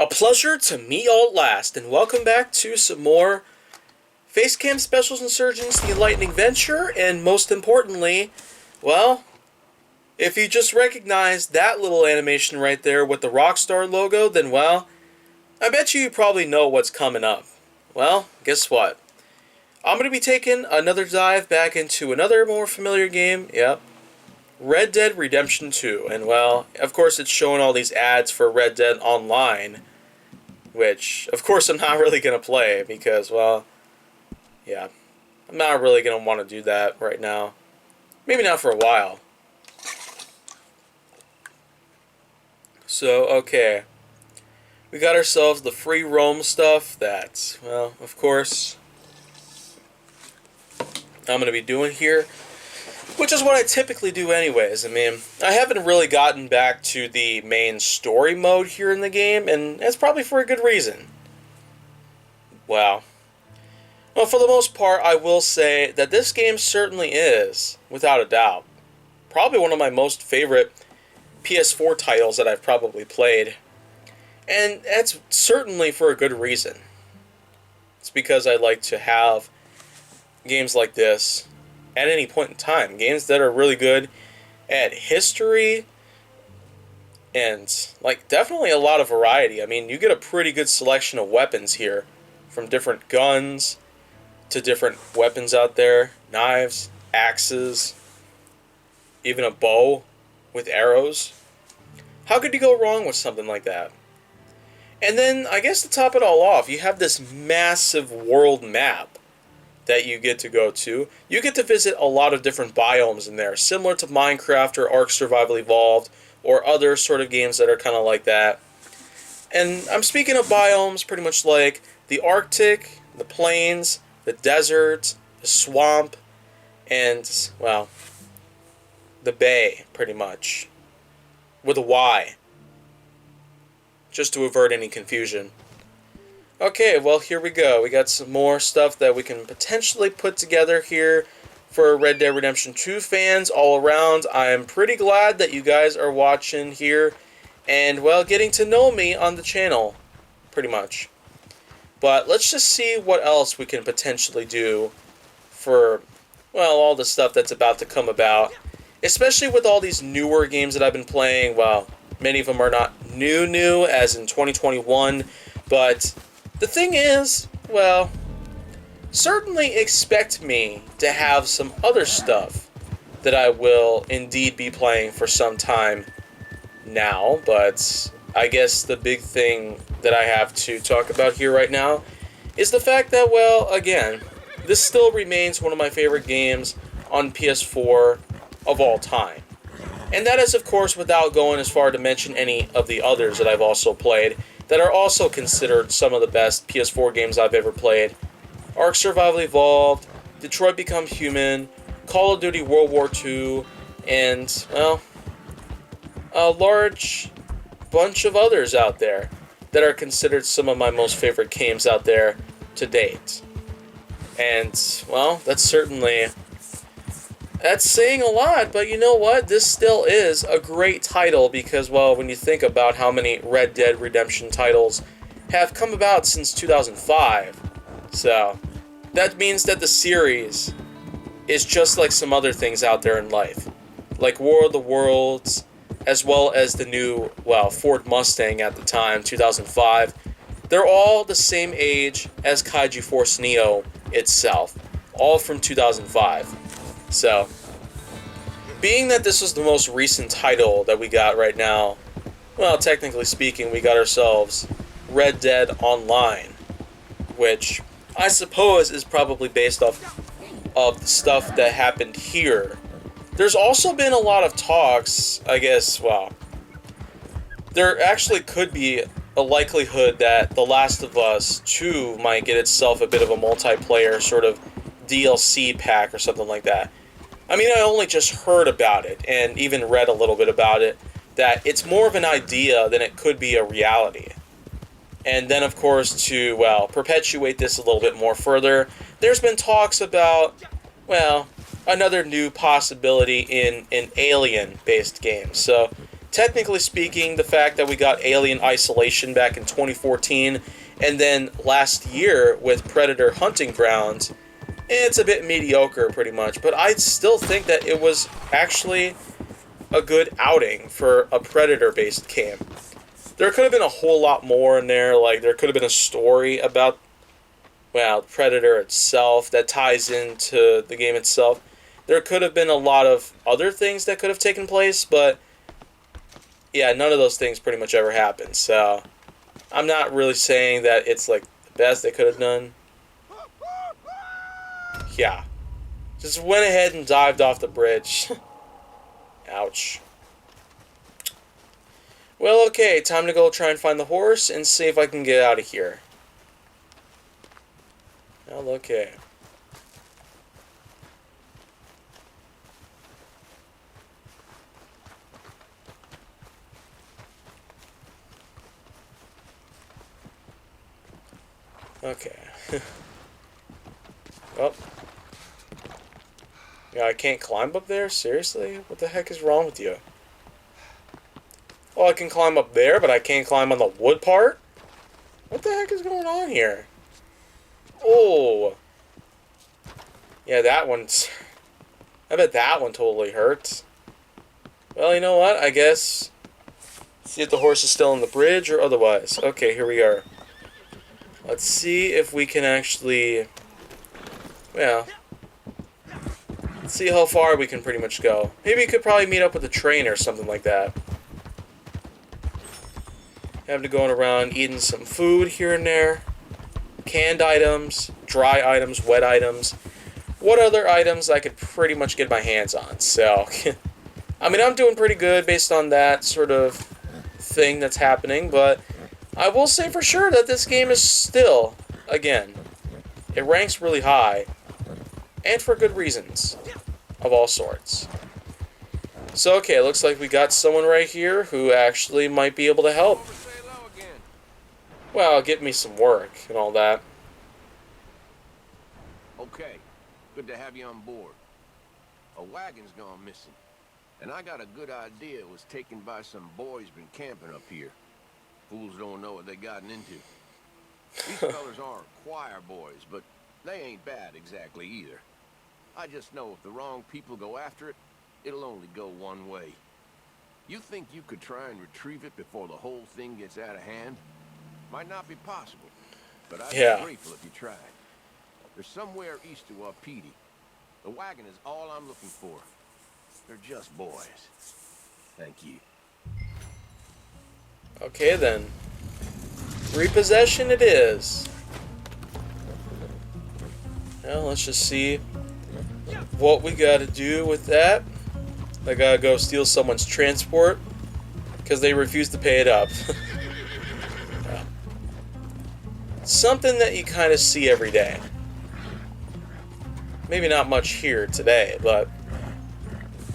A pleasure to meet y'all at last, and welcome back to some more Facecam Specials Insurgence, the Enlightening Venture, and most importantly, well, if you just recognize that little animation right there with the Rockstar logo, then well, I bet you probably know what's coming up. Well, guess what? I'm going to be taking another dive back into another more familiar game, yep, Red Dead Redemption 2, and well, of course it's showing all these ads for Red Dead Online, which, of course, I'm not really going to play because, well, yeah, I'm not really going to want to do that right now. Maybe not for a while. So, okay. We got ourselves the free roam stuff that, well, of course, I'm going to be doing here. Which is what I typically do anyways. I mean, I haven't really gotten back to the main story mode here in the game, and that's probably for a good reason. Wow. Well, for the most part, I will say that this game certainly is, without a doubt, probably one of my most favorite PS4 titles that I've probably played. And that's certainly for a good reason. It's because I like to have games like this at any point in time. Games that are really good at history and, like, definitely a lot of variety. I mean, you get a pretty good selection of weapons here, from different guns to different weapons out there. Knives, axes, even a bow with arrows. How could you go wrong with something like that? And then, I guess to top it all off, you have this massive world map that you get to go to. You get to visit a lot of different biomes in there, similar to Minecraft or Ark Survival Evolved, or other sort of games that are kind of like that. And I'm speaking of biomes pretty much like the Arctic, the plains, the desert, the swamp, and, well, the bay, pretty much. With a Y. Just to avert any confusion. Okay, well, here we go. We got some more stuff that we can potentially put together here for Red Dead Redemption 2 fans all around. I am pretty glad that you guys are watching here and, well, getting to know me on the channel, pretty much. But let's just see what else we can potentially do for, well, all the stuff that's about to come about. Especially with all these newer games that I've been playing. Well, many of them are not new, as in 2021, but the thing is, well, certainly expect me to have some other stuff that I will indeed be playing for some time now, but I guess the big thing that I have to talk about here right now is the fact that, well, again, this still remains one of my favorite games on PS4 of all time. And that is, of course, without going as far to mention any of the others that I've also played that are also considered some of the best PS4 games I've ever played. Ark Survival Evolved, Detroit Become Human, Call of Duty World War II, and, well, a large bunch of others out there that are considered some of my most favorite games out there to date. And, well, that's saying a lot, but you know what? This still is a great title because, well, when you think about how many Red Dead Redemption titles have come about since 2005, so that means that the series is just like some other things out there in life, like War of the Worlds, as well as the new, well, Ford Mustang at the time, 2005. They're all the same age as KaijuForceNeo itself, all from 2005. So, being that this is the most recent title that we got right now, well, technically speaking, we got ourselves Red Dead Online, which I suppose is probably based off of the stuff that happened here. There's also been a lot of talks, I guess, well, there actually could be a likelihood that The Last of Us 2 might get itself a bit of a multiplayer sort of DLC pack or something like that. I mean, I only just heard about it and even read a little bit about it, that it's more of an idea than it could be a reality. And then, of course, to, well, perpetuate this a little bit more further, there's been talks about, well, another new possibility in an alien-based game. So technically speaking, the fact that we got Alien Isolation back in 2014, and then last year with Predator Hunting Grounds, it's a bit mediocre pretty much, but I still think that it was actually a good outing for a Predator-based game. There could have been a whole lot more in there, like there could have been a story about, well, Predator itself that ties into the game itself. There could have been a lot of other things that could have taken place, but yeah, none of those things pretty much ever happened, so I'm not really saying that it's like the best they could have done. Yeah. Just went ahead and dived off the bridge. Ouch. Well, okay, time to go try and find the horse and see if I can get out of here. Well, okay. Okay. Oh. Yeah, I can't climb up there? Seriously? What the heck is wrong with you? Oh, I can climb up there, but I can't climb on the wood part? What the heck is going on here? Oh. Yeah, that one's... I bet that one totally hurts. Well, you know what? I guess... See if the horse is still on the bridge or otherwise. Okay, here we are. Let's see if we can actually... Well... Let's see how far we can pretty much go. Maybe we could probably meet up with a train or something like that. Have to going around eating some food here and there. Canned items, dry items, wet items. What other items I could pretty much get my hands on. So, I mean, I'm doing pretty good based on that sort of thing that's happening. But I will say for sure that this game is still, again, it ranks really high. And for good reasons. Of all sorts. So, okay, looks like we got someone right here who actually might be able to help. Well, get me some work and all that. Okay, good to have you on board. A wagon's gone missing, and I got a good idea it was taken by some boys been camping up here. Fools don't know what they gotten into. These fellas aren't choir boys, but they ain't bad exactly either. I just know if the wrong people go after it, it'll only go one way. You think you could try and retrieve it before the whole thing gets out of hand? Might not be possible, but I'd be grateful if you tried. They're somewhere east of Wapiti. The wagon is all I'm looking for. They're just boys. Thank you. Okay then. Repossession it is. Well, let's just see what we gotta do with that. I gotta go steal someone's transport because they refuse to pay it up. Yeah. Something that you kind of see every day. Maybe not much here today, but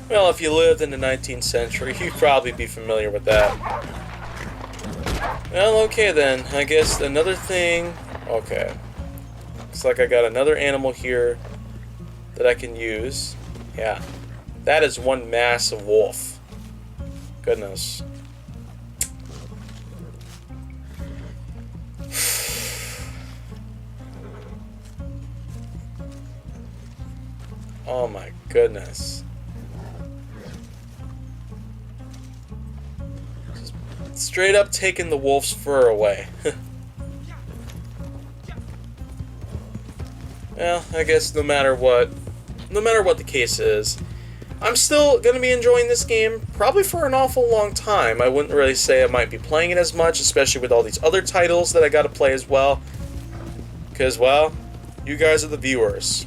well, if you lived in the 19th century, you'd probably be familiar with that. Well, okay then. I guess another thing. Okay. Looks like I got another animal here that I can use. Yeah. That is one massive wolf. Goodness. Oh my goodness. Just straight up taking the wolf's fur away. Well, I guess no matter what the case is, I'm still going to be enjoying this game probably for an awful long time. I wouldn't really say I might be playing it as much, especially with all these other titles that I got to play as well. Because, well, you guys are the viewers.